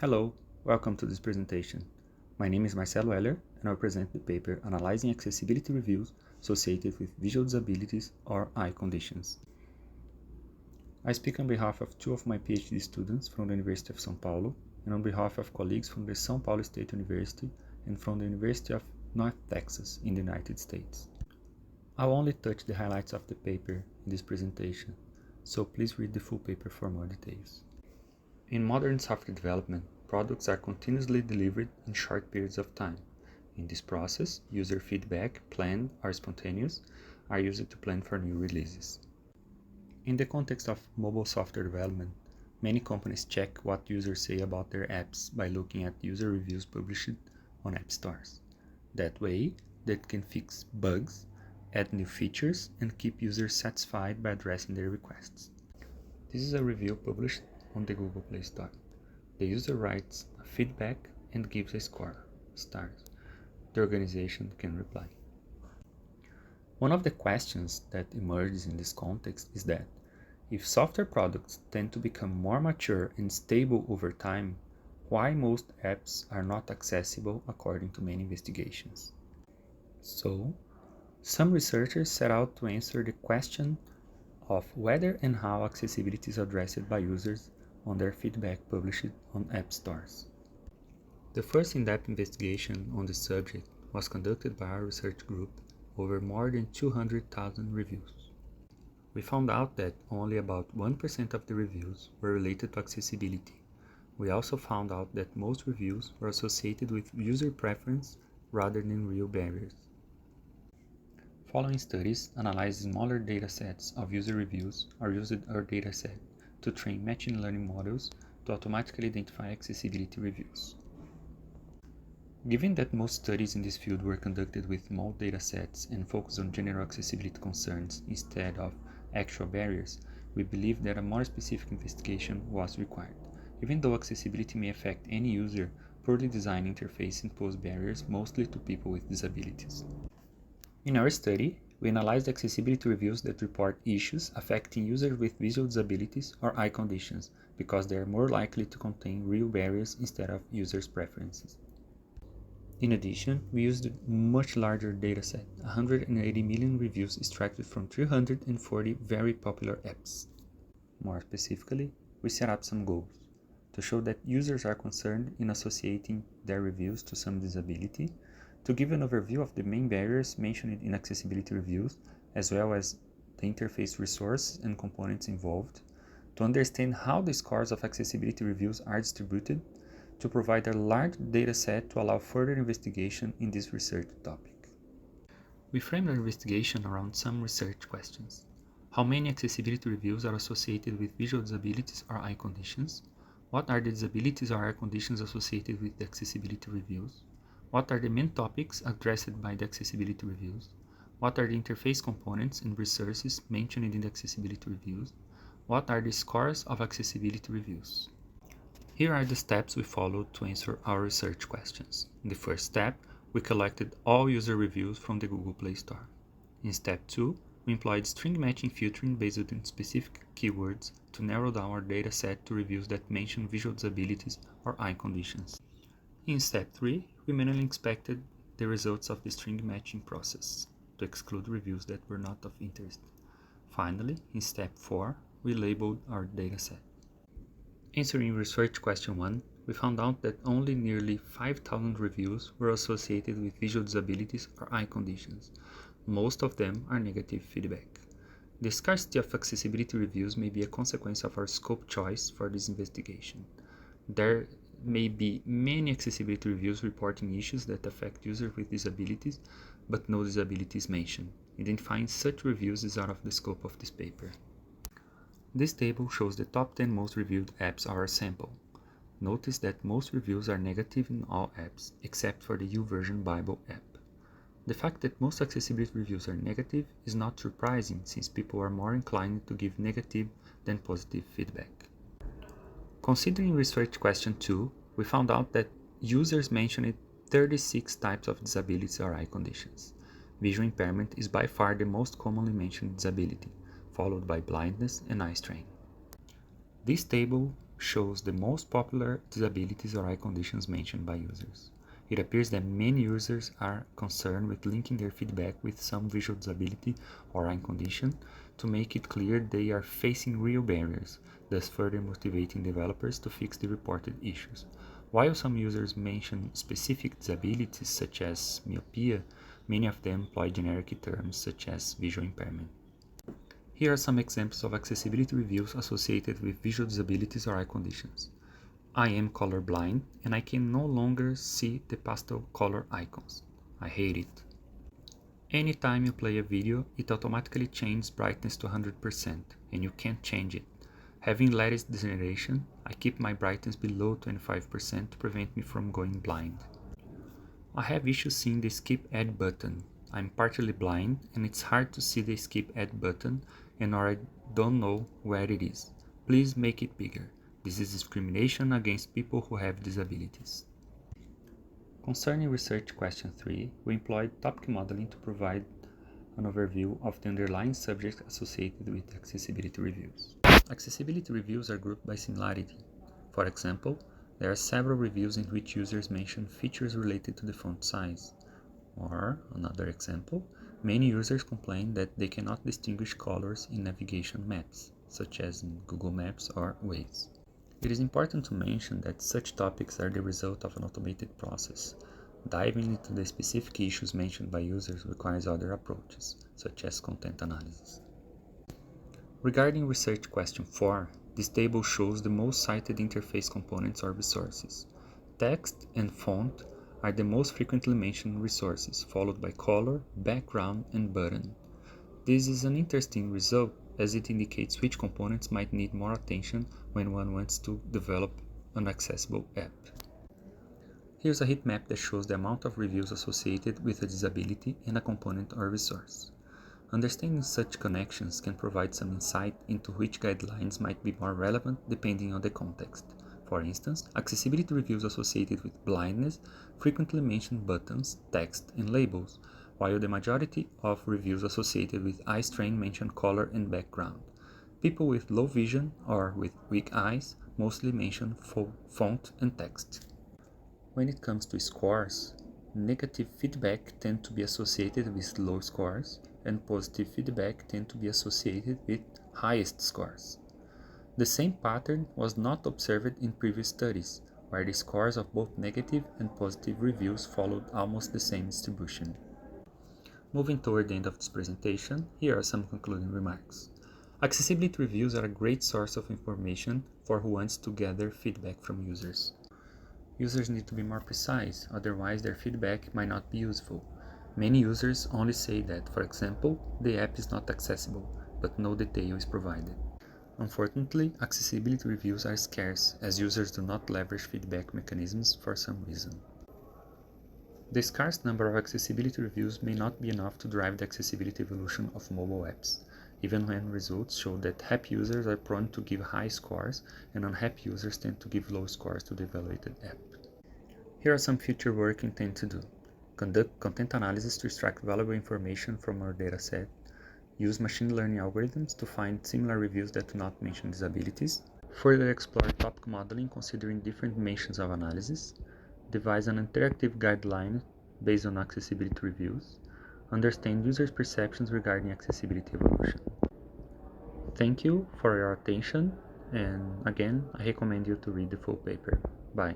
Hello, welcome to this presentation. My name is Marcelo Heller and I'll present the paper Analyzing Accessibility Reviews Associated with Visual Disabilities or Eye Conditions. I speak on behalf of two of my PhD students from the University of São Paulo and on behalf of colleagues from the São Paulo State University and from the University of North Texas in the United States. I'll only touch the highlights of the paper in this presentation, so please read the full paper for more details. In modern software development, products are continuously delivered in short periods of time. In this process, user feedback, planned or spontaneous, are used to plan for new releases. In the context of mobile software development, many companies check what users say about their apps by looking at user reviews published on app stores. That way, they can fix bugs, add new features, and keep users satisfied by addressing their requests. This is a review published on the Google Play Store. The user writes a feedback and gives a score, stars. The organization can reply. One of the questions that emerges in this context is that if software products tend to become more mature and stable over time, why most apps are not accessible according to many investigations. So, some researchers set out to answer the question of whether and how accessibility is addressed by users on their feedback published on app stores. The first in-depth investigation on the subject was conducted by our research group over more than 200,000 reviews. We found out that only about 1% of the reviews were related to accessibility. We also found out that most reviews were associated with user preference rather than real barriers. Following studies analyze smaller data sets of user reviews or used our dataset to train machine learning models to automatically identify accessibility reviews. Given that most studies in this field were conducted with small datasets and focused on general accessibility concerns instead of actual barriers, we believe that a more specific investigation was required. Even though accessibility may affect any user, poorly designed interfaces impose barriers mostly to people with disabilities. In our study, we analyzed accessibility reviews that report issues affecting users with visual disabilities or eye conditions because they are more likely to contain real barriers instead of users' preferences. In addition, we used a much larger dataset, 180 million reviews extracted from 340 very popular apps. More specifically, we set up some goals to show that users are concerned in associating their reviews to some disability, to give an overview of the main barriers mentioned in accessibility reviews, as well as the interface resources and components involved, to understand how the scores of accessibility reviews are distributed, to provide a large data set to allow further investigation in this research topic. We framed our investigation around some research questions. How many accessibility reviews are associated with visual disabilities or eye conditions? What are the disabilities or eye conditions associated with the accessibility reviews? What are the main topics addressed by the accessibility reviews? What are the interface components and resources mentioned in the accessibility reviews? What are the scores of accessibility reviews? Here are the steps we followed to answer our research questions. In the first step, we collected all user reviews from the Google Play Store. In step 2, we employed string matching filtering based on specific keywords to narrow down our data set to reviews that mention visual disabilities or eye conditions. In step 3, we manually inspected the results of the string matching process to exclude reviews that were not of interest. Finally, in step 4, we labeled our dataset. Answering research question 1, we found out that only nearly 5,000 reviews were associated with visual disabilities or eye conditions. Most of them are negative feedback. The scarcity of accessibility reviews may be a consequence of our scope choice for this investigation. There may be many accessibility reviews reporting issues that affect users with disabilities, but no disability is mentioned. Identifying such reviews is out of the scope of this paper. This table shows the top 10 most reviewed apps of our sample. Notice that most reviews are negative in all apps, except for the YouVersion Bible app. The fact that most accessibility reviews are negative is not surprising, since people are more inclined to give negative than positive feedback. Considering research question 2, we found out that users mentioned 36 types of disabilities or eye conditions. Visual impairment is by far the most commonly mentioned disability, followed by blindness and eye strain. This table shows the most popular disabilities or eye conditions mentioned by users. It appears that many users are concerned with linking their feedback with some visual disability or eye condition to make it clear they are facing real barriers, thus further motivating developers to fix the reported issues. While some users mention specific disabilities such as myopia, many of them employ generic terms such as visual impairment. Here are some examples of accessibility reviews associated with visual disabilities or eye conditions. I am colorblind and I can no longer see the pastel color icons. I hate it. Anytime you play a video, it automatically changes brightness to 100% and you can't change it. Having lattice degeneration, I keep my brightness below 25% to prevent me from going blind. I have issues seeing the skip ad button. I'm partially blind and it's hard to see the skip ad button and or I don't know where it is. Please make it bigger. This is discrimination against people who have disabilities. Concerning research question 3, we employed topic modeling to provide an overview of the underlying subjects associated with accessibility reviews. Accessibility reviews are grouped by similarity. For example, there are several reviews in which users mention features related to the font size. Or, another example, many users complain that they cannot distinguish colors in navigation maps, such as in Google Maps or Waze. It is important to mention that such topics are the result of an automated process. Diving into the specific issues mentioned by users requires other approaches, such as content analysis. Regarding research question 4, this table shows the most cited interface components or resources. Text and font are the most frequently mentioned resources, followed by color, background, and button. This is an interesting result as it indicates which components might need more attention when one wants to develop an accessible app. Here's a heat map that shows the amount of reviews associated with a disability and a component or resource. Understanding such connections can provide some insight into which guidelines might be more relevant depending on the context. For instance, accessibility reviews associated with blindness frequently mention buttons, text, and labels, while the majority of reviews associated with eye strain mention color and background. People with low vision or with weak eyes mostly mention font and text. When it comes to scores, negative feedback tend to be associated with low scores, and positive feedback tend to be associated with highest scores. The same pattern was not observed in previous studies, where the scores of both negative and positive reviews followed almost the same distribution. Moving toward the end of this presentation, here are some concluding remarks. Accessibility reviews are a great source of information for who wants to gather feedback from users. Users need to be more precise, otherwise their feedback might not be useful. Many users only say that, for example, the app is not accessible, but no detail is provided. Unfortunately, accessibility reviews are scarce, as users do not leverage feedback mechanisms for some reason. The scarce number of accessibility reviews may not be enough to drive the accessibility evolution of mobile apps, even when results show that happy users are prone to give high scores and unhappy users tend to give low scores to the evaluated app. Here are some future work we intend to do. Conduct content analysis to extract valuable information from our dataset, use machine learning algorithms to find similar reviews that do not mention disabilities, further explore topic modeling considering different dimensions of analysis, devise an interactive guideline based on accessibility reviews, understand users' perceptions regarding accessibility evolution. Thank you for your attention, and again, I recommend you to read the full paper. Bye.